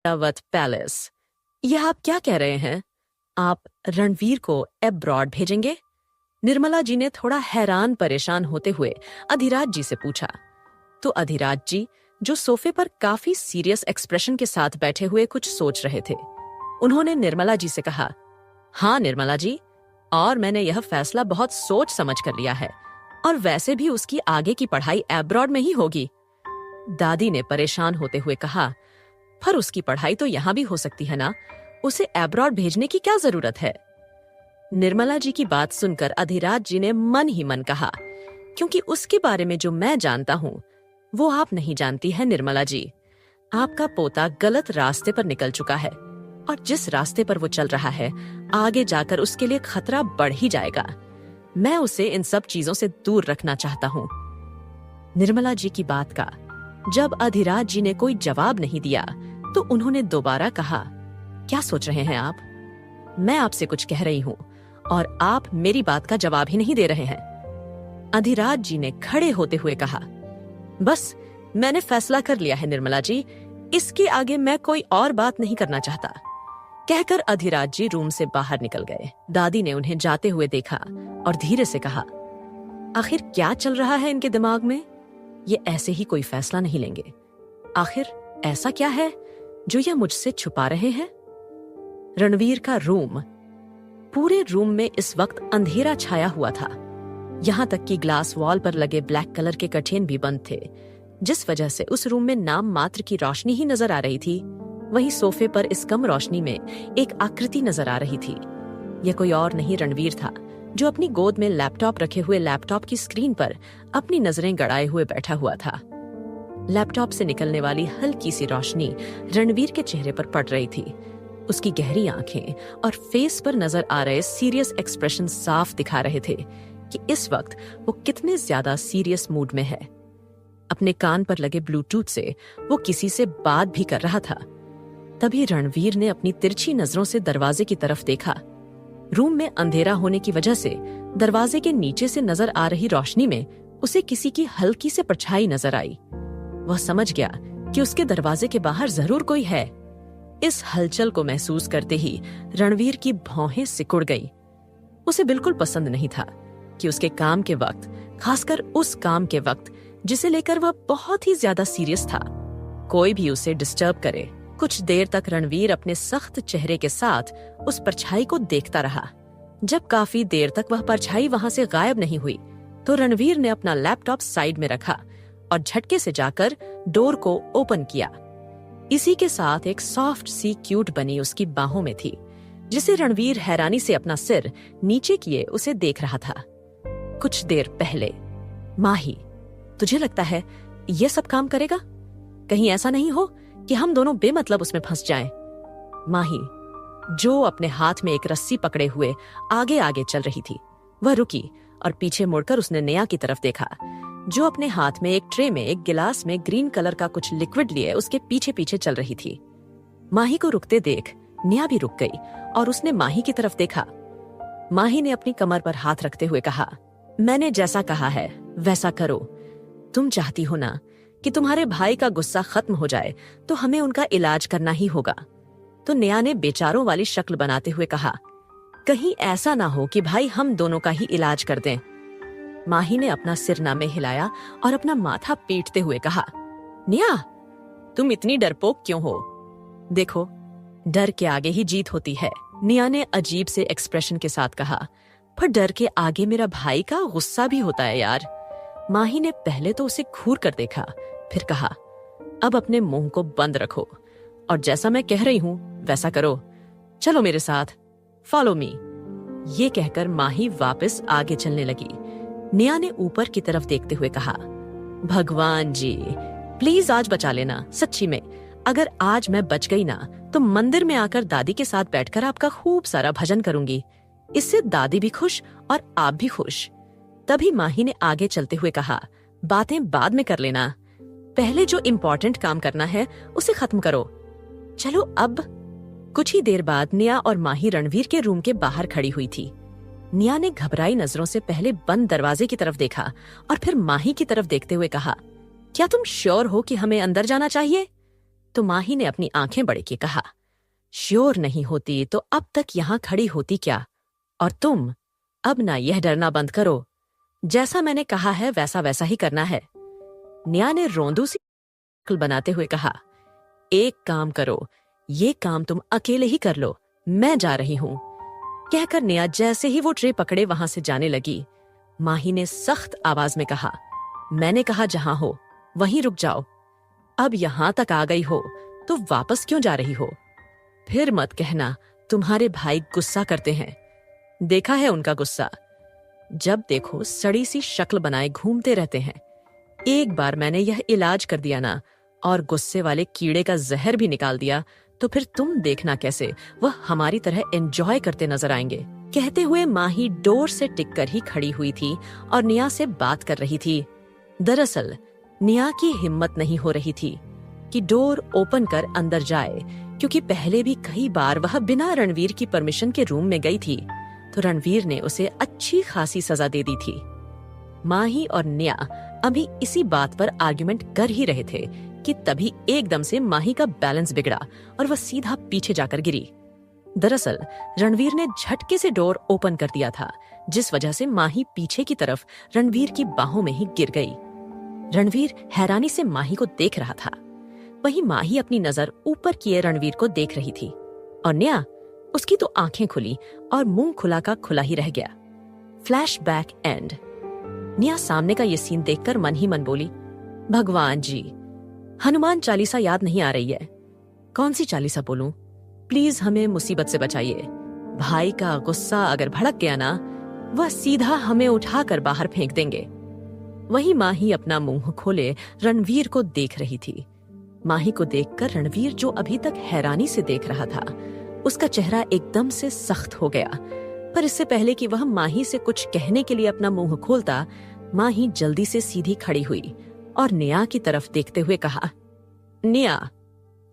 Airavat palace. यह आप क्या कह रहे हैं? आप रणवीर को अब्रॉड भेजेंगे? निर्मला जी ने थोड़ा हैरान परेशान होते हुए अधिराज जी से पूछा। तो अधिराज जी, जो सोफे पर काफी सीरियस एक्सप्रेशन के साथ बैठे हुए कुछ सोच रहे थे, उन्होंने निर्मला जी से कहा, हाँ निर्मला जी, और मैंने यह फैसला बहुत सोच समझ कर लिया है, और वैसे भी उसकी आगे की पढ़ाई अब्रॉड में ही होगी। दादी ने परेशान होते हुए कहा, पर उसकी पढ़ाई तो यहां भी हो सकती है ना, उसे अब्रॉड भेजने की क्या जरूरत है? निर्मला जी की बात सुनकर अधिराज जी ने मन ही मन कहा, क्योंकि उसके बारे में जो मैं जानता हूं वो आप नहीं जानती है निर्मला जी। आपका पोता गलत रास्ते पर निकल चुका है, और जिस रास्ते पर वो चल रहा है आगे जाकर उसके लिए खतरा बढ़ ही जाएगा। मैं उसे इन सब चीजों से दूर रखना चाहता हूं। निर्मला जी की बात का जब अधिराज जी ने कोई जवाब नहीं दिया तो उन्होंने दोबारा कहा, क्या सोच रहे हैं आप? मैं आपसे कुछ कह रही हूं और आप मेरी बात का जवाब ही नहीं दे रहे हैं। अधिराज जी ने खड़े होते हुए कहा, बस मैंने फैसला कर लिया है निर्मला जी, इसके आगे मैं कोई और बात नहीं करना चाहता। कहकर अधिराज जी रूम से बाहर निकल गए। दादी ने उन्हें जाते हुए देखा और धीरे से कहा, आखिर क्या चल रहा है इनके दिमाग में? ये ऐसे ही कोई फैसला नहीं लेंगे। आखिर ऐसा क्या है जो ये मुझसे छुपा रहे हैं? रणवीर का रूम। पूरे रूम में इस वक्त अंधेरा छाया हुआ था। यहां तक कि ग्लास वॉल पर लगे ब्लैक कलर के कर्टेन भी बंद थे, जिस वजह से उस रूम में नाम मात्र की रोशनी ही नजर आ रही थी। वहीं सोफे पर इस कम रोशनी में एक आकृति नजर आ रही थी। यह कोई और नहीं रणवीर था, जो अपनी गोद में लैपटॉप रखे हुए लैपटॉप की स्क्रीन पर अपनी नजरें गड़ाए हुए बैठा हुआ था। लैपटॉप से निकलने वाली हल्की सी रोशनी रणवीर के चेहरे पर पड़ रही थी। उसकी गहरी आंखें और फेस पर नजर आ रहे सीरियस एक्सप्रेशन साफ दिखा रहे थे कि इस वक्त वो कितने ज्यादा सीरियस मूड में है। अपने कान पर लगे ब्लूटूथ से वो किसी से बात भी कर रहा था। तभी रणवीर ने अपनी तिरछी नजरों से दरवाजे की तरफ देखा। रूम में अंधेरा होने की वजह से दरवाजे के नीचे से नजर आ रही रोशनी में उसे किसी की हल्की से परछाई नजर आई। वह समझ गया कि उसके दरवाजे के बाहर जरूर कोई है। इस हलचल को महसूस करते ही रणवीर की भौहें सिकुड़ गईं। उसे बिल्कुल पसंद नहीं था कि उसके काम के वक्त, खासकर उस काम के वक्त जिसे लेकर वह बहुत ही ज्यादा सीरियस था, कोई भी उसे डिस्टर्ब करे। कुछ देर तक रणवीर अपने सख्त चेहरे के साथ उस परछाई को देखता रहा। जब काफी देर तक वह परछाई वहां से गायब नहीं हुई तो रणवीर ने अपना लैपटॉप साइड में रखा और झटके से जाकर डोर को ओपन किया। इसी के साथ एक सॉफ्ट सी क्यूट बनी उसकी बाहों में थी, जिसे रणवीर हैरानी से अपना सिर नीचे किए उसे देख रहा था। कुछ देर पहले। माही, तुझे लगता है ये सब काम करेगा? कहीं ऐसा नहीं हो कि हम दोनों बेमतलब उसमें फंस जाएं। माही, जो अपने हाथ में एक रस्सी पकड़े हुए आगे आगे चल रही थी, वह रुकी और पीछे मुड़कर उसने नेहा की तरफ देखा, जो अपने हाथ में एक ट्रे में एक गिलास में ग्रीन कलर का कुछ लिक्विड लिए उसके पीछे पीछे चल रही थी। माही को रुकते देख नेहा भी रुक गई और उसने माही की तरफ देखा। माही ने अपनी कमर पर हाथ रखते हुए कहा, मैंने जैसा कहा है वैसा करो। तुम चाहती हो ना कि तुम्हारे भाई का गुस्सा खत्म हो जाए, तो हमें उनका इलाज करना ही होगा। तो नेहा ने बेचारों वाली शक्ल बनाते हुए कहा, कहीं ऐसा ना हो कि भाई हम दोनों का ही इलाज कर दें। माही ने अपना सिरना में हिलाया और अपना माथा पीटते हुए कहा, नेहा, तुम इतनी डरपोक क्यों हो? देखो, डर के आगे ही जीत होती है, नेहा ने अजीब से एक्सप्रेशन के साथ कहा। पर डर के आगे मेरा भाई का गुस्सा भी होता है यार। माही ने पहले तो उसे घूर कर देखा, फिर कहा, अब अपने मुंह को बंद रखो और जैसा मैं कह रही हूं वैसा करो। चलो मेरे साथ, फॉलो मी। ये कहकर माही वापस आगे चलने लगी। नेहा ने ऊपर की तरफ देखते हुए कहा, भगवान जी प्लीज आज बचा लेना। सच्ची में अगर आज मैं बच गई ना तो मंदिर में आकर दादी के साथ बैठकर आपका खूब सारा भजन करूंगी। इससे दादी भी खुश और आप भी खुश। तभी माही ने आगे चलते हुए कहा, बातें बाद में कर लेना, पहले जो इम्पोर्टेंट काम करना है उसे खत्म करो। चलो अब। कुछ ही देर बाद नेहा और माही रणवीर के रूम के बाहर खड़ी हुई थी। नेहा ने घबराई नजरों से पहले बंद दरवाजे की तरफ देखा और फिर माही की तरफ देखते हुए कहा, क्या तुम श्योर हो कि हमें अंदर जाना चाहिए? तो माही ने अपनी आंखें बड़े के कहा, श्योर नहीं होती तो अब तक यहां खड़ी होती क्या? और तुम अब ना यह डरना बंद करो, जैसा मैंने कहा है वैसा वैसा ही करना है। निया ने रोंदू सी शक्ल बनाते हुए कहा, एक काम करो, ये काम तुम अकेले ही कर लो, मैं जा रही हूं। कहकर निया जैसे ही वो ट्रे पकड़े वहां से जाने लगी, माही ने सख्त आवाज में कहा, मैंने कहा जहां हो वहीं रुक जाओ। अब यहां तक आ गई हो तो वापस क्यों जा रही हो? फिर मत कहना तुम्हारे भाई गुस्सा करते हैं। देखा है उनका गुस्सा, जब देखो सड़ी सी शक्ल बनाए घूमते रहते हैं। एक बार मैंने यह इलाज कर दिया ना, और गुस्से वाले कीड़े का जहर भी निकाल दिया, तो फिर तुम देखना कैसे वह हमारी तरह एंजॉय करते नजर आएंगे। कहते हुए माही डोर से टिककर ही खड़ी हुई थी और निया से बात कर रही थी। दरअसल निया की हिम्मत नहीं हो रही थी कि डोर ओपन कर अंदर जाए, क्योंकि पहले भी कई बार वह बिना रणवीर की परमिशन के रूम में गई थी, तो रणवीर ने उसे अच्छी खासी सजा दे दी थी। माही और निया अभी इसी बात पर आर्गुमेंट कर ही रहे थे कि तभी एकदम से माही का बैलेंस बिगड़ा और वह सीधा पीछे जाकर गिरी। दरअसल रणवीर ने झटके से डोर ओपन कर दिया था, जिस वजह से माही पीछे की तरफ रणवीर की बाहों में ही गिर गई। रणवीर हैरानी से माही को देख रहा था, वहीं माही अपनी नजर ऊपर किए रणवीर को देख रही थी, और निया उसकी तो आंखें खुली और मुंह खुला का खुला ही रह गया। Flashback and. निया सामने का ये सीन देखकर मन ही मन बोली, भगवान जी, हनुमान चालीसा याद नहीं आ रही है, कौन सी चालीसा बोलूं? प्लीज हमें मुसीबत से बचाइए। भाई का गुस्सा अगर भड़क गया ना, वह सीधा हमें उठाकर बाहर फेंक देंगे। वही माही अपना मुंह खोले रणवीर को देख रही थी। माही को देखकर रणवीर, जो अभी तक हैरानी से देख रहा था, उसका चेहरा एकदम से सख्त हो गया। पर इससे पहले कि वह माही से कुछ कहने के लिए अपना मुंह खोलता, माही जल्दी से सीधी खड़ी हुई और निया की तरफ देखते हुए कहा, निया,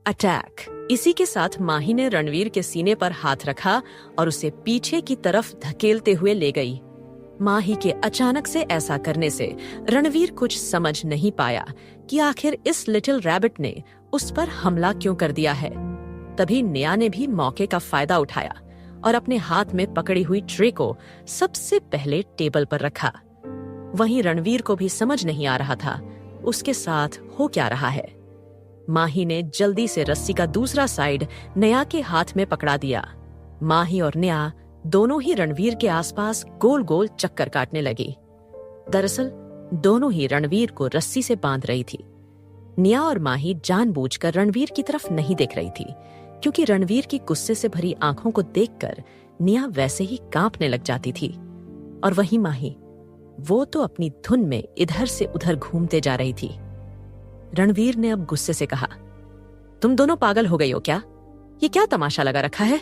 अटैक। इसी के साथ माही ने रणवीर के सीने पर हाथ रखा और उसे पीछे की तरफ धकेलते हुए ले गई। माही के अचानक से ऐसा करने से रणवीर कुछ समझ नहीं पाया कि आखिर इस लिटिल रैबिट ने उस पर हमला क्यों कर दिया है। तभी निया ने भी मौके का फायदा उठाया और अपने हाथ में पकड़ी हुई ट्रे को सबसे पहले टेबल पर रखा। वहीं रणवीर को भी समझ नहीं आ रहा था उसके साथ हो क्या रहा है। माही ने जल्दी से रस्सी का दूसरा साइड निया के हाथ में पकड़ा दिया। माही और निया दोनों ही रणवीर के आसपास गोल गोल चक्कर काटने लगी। दरअसल दोनों ही रणवीर को रस्सी से बांध रही थी। निया और माही जानबूझकर रणवीर की तरफ नहीं देख रही थी, क्योंकि रणवीर की गुस्से से भरी आंखों को देखकर निया वैसे ही कांपने लग जाती थी। और वही माही, वो तो अपनी धुन में इधर से उधर घूमते जा रही थी। रणवीर ने अब गुस्से से कहा, तुम दोनों पागल हो गई हो क्या? ये क्या तमाशा लगा रखा है?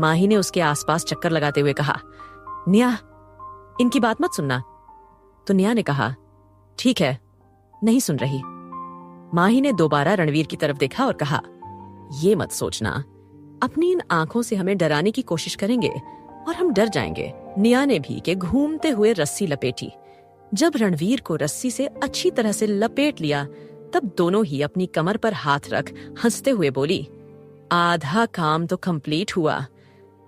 माही ने उसके आसपास चक्कर लगाते हुए कहा, निया, इनकी बात मत सुनना। तो निया ने कहा, ठीक है, नहीं सुन रही। माही ने दोबारा रणवीर की तरफ देखा और कहा, ये मत सोचना, अपनी इन आंखों से हमें डराने की कोशिश करेंगे और हम डर जाएंगे। निया ने भी के घूमते हुए रस्सी लपेटी। जब रणवीर को रस्सी से अच्छी तरह से लपेट लिया, तब दोनों ही अपनी कमर पर हाथ रख हंसते हुए बोली, आधा काम तो कंप्लीट हुआ।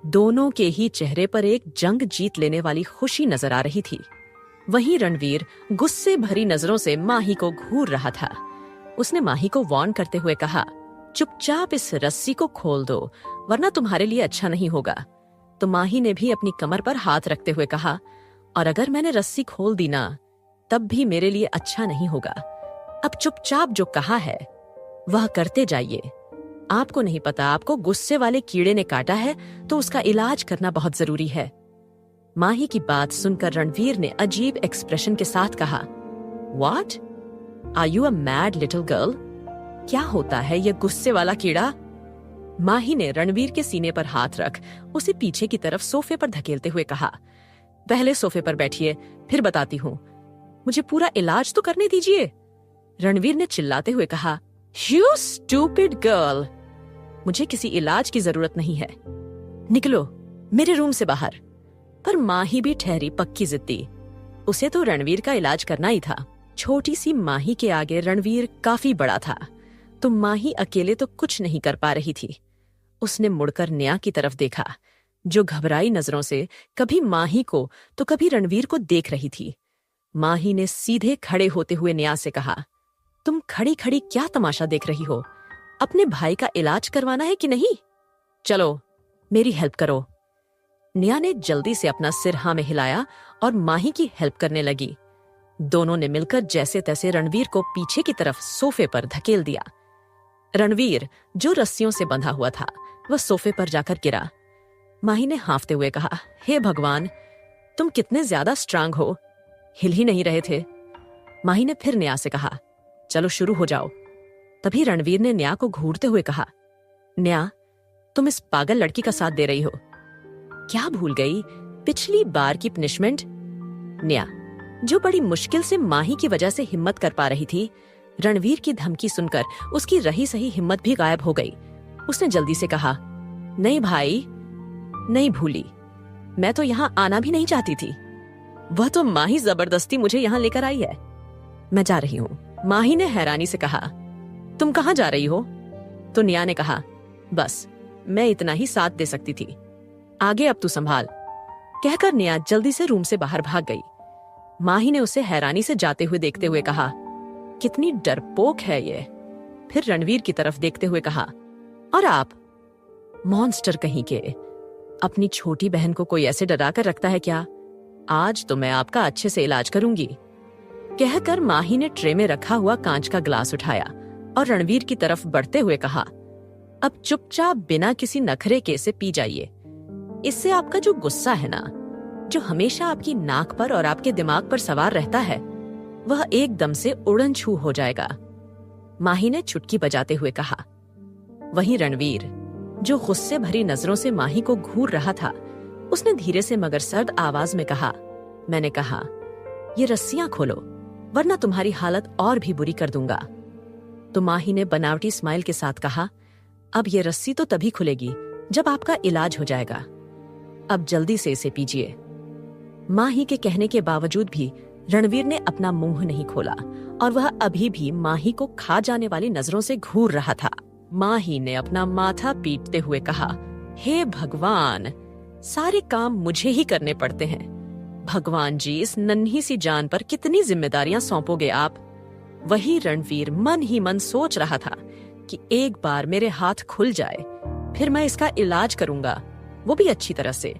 दोनों के ही चेहरे पर एक जंग जीत लेने वाली खुशी नजर आ रही थी। वहीं रणवीर गुस्से भरी नजरों से माही को घूर रहा था। उसने माही को वार्न करते हुए कहा, चुपचाप इस रस्सी को खोल दो, वरना तुम्हारे लिए अच्छा नहीं होगा। तो माही ने भी अपनी कमर पर हाथ रखते हुए कहा, और अगर मैंने रस्सी खोल दी ना, तब भी मेरे लिए अच्छा नहीं होगा। अब चुपचाप जो कहा है वह करते जाइए। आपको नहीं पता, आपको गुस्से वाले कीड़े ने काटा है तो उसका इलाज करना बहुत जरूरी है। माही की बात सुनकर रणवीर ने अजीब एक्सप्रेशन के साथ कहा, what? Are you a mad little girl? क्या होता है ये गुस्से वाला कीड़ा? माही ने रणवीर के सीने पर हाथ रख उसे पीछे की तरफ सोफे पर धकेलते हुए कहा, पहले सोफे पर बैठिए, फिर बताती हूँ। मुझे पूरा इलाज तो करने दीजिए। रणवीर ने चिल्लाते हुए कहा, यू स्टूपिड गर्ल, मुझे किसी इलाज की जरूरत नहीं है, निकलो मेरे रूम से बाहर। पर माही भी ठहरी पक्की जिद्दी। उसे तो रणवीर का इलाज करना ही था। छोटी सी माही के आगे रणवीर काफी बड़ा था। तो माही अकेले तो कुछ नहीं कर पा रही थी। उसने मुड़कर नेहा की तरफ देखा, जो घबराई नजरों से कभी माही को तो कभी रणवीर को देख रही थी। माही ने सीधे खड़े होते हुए नेहा से कहा, तुम खड़ी खड़ी क्या तमाशा देख रही हो? अपने भाई का इलाज करवाना है कि नहीं? चलो मेरी हेल्प करो। नेहा ने जल्दी से अपना सिर हाँ में हिलाया और माही की हेल्प करने लगी। दोनों ने मिलकर जैसे तैसे रणवीर को पीछे की तरफ सोफे पर धकेल दिया। रणवीर, जो रस्सियों से बंधा हुआ था, वह सोफे पर जाकर गिरा। माही ने हांफते हुए कहा, हे भगवान, तुम कितने ज्यादा स्ट्रांग हो, हिल ही नहीं रहे थे। माही ने फिर नेहा से कहा, चलो शुरू हो जाओ। तभी रणवीर ने नेहा को घूरते हुए कहा, नेहा, तुम इस पागल लड़की का साथ दे रही हो। क्या भूल गई पिछली बार की पनिशमेंट? नेहा, जो बड़ी मुश्किल से माही की वजह से हिम्मत कर पा रही थी, रणवीर की धमकी सुनकर उसकी रही सही हिम्मत भी गायब हो गई। उसने जल्दी से कहा, नहीं भाई, नहीं भूली, मैं तो यहाँ आना भी नहीं चाहती थी। वह तो माही जबरदस्ती मुझे यहाँ लेकर आई है। मैं जा रही हूँ। माही ने हैरानी से कहा, तुम कहाँ जा रही हो? तो नेहा ने कहा, बस मैं इतना ही साथ दे सकती थी, आगे अब तू संभाल। कहकर नेहा जल्दी से रूम से बाहर भाग गई। माही ने उसे हैरानी से जाते हुए देखते हुए कहा, कितनी डरपोक है ये। फिर रणवीर की तरफ देखते हुए कहा, और आप? मॉन्स्टर कहीं के, अपनी छोटी बहन को कोई ऐसे डरा कर रखता है क्या? आज तो मैं आपका अच्छे से इलाज करूंगी। कहकर माही ने ट्रे में रखा हुआ कांच का ग्लास उठाया और रणवीर की तरफ बढ़ते हुए कहा, अब चुपचाप बिना किसी नखरे के इसे पी जाइए। इससे आपका जो गुस्सा है ना, जो हमेशा आपकी नाक पर और आपके दिमाग पर सवार रहता है, वह एकदम से उड़न छू हो जाएगा। माही ने चुटकी बजाते हुए कहा। वहीं रणवीर, जो गुस्से भरी नजरों से माही को घूर रहा था, उसने धीरे से मगर सर्द आवाज में कहा, मैंने कहा, ये रस्सियां खोलो वरना तुम्हारी हालत और भी बुरी कर दूंगा। तो माही ने बनावटी स्माइल के साथ कहा, अब ये रस्सी तो तभी खुलेगी जब आपका इलाज हो जाएगा। अब जल्दी से इसे पीजिए। माही के कहने के बावजूद भी रणवीर ने अपना मुंह नहीं खोला और वह अभी भी माही को खा जाने वाली नजरों से घूर रहा था। माही ने अपना माथा पीटते हुए कहा, हे भगवान, सारे काम मुझे ही करने पड़ते हैं। भगवान जी, इस नन्ही सी जान पर कितनी जिम्मेदारियां सौंपोगे आप? वही रणवीर मन ही मन सोच रहा था कि एक बार मेरे हाथ खुल जाए, फिर मैं इसका इलाज करूंगा, वो भी अच्छी तरह से।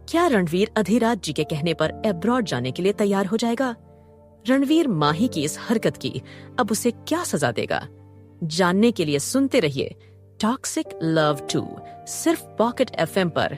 क्या रणवीर अधिराज जी के कहने पर एब्रॉड जाने के लिए तैयार हो जाएगा? रणवीर माही की इस हरकत की अब उसे क्या सजा देगा? जानने के लिए सुनते रहिए टॉक्सिक लव 2, सिर्फ पॉकेट FM पर।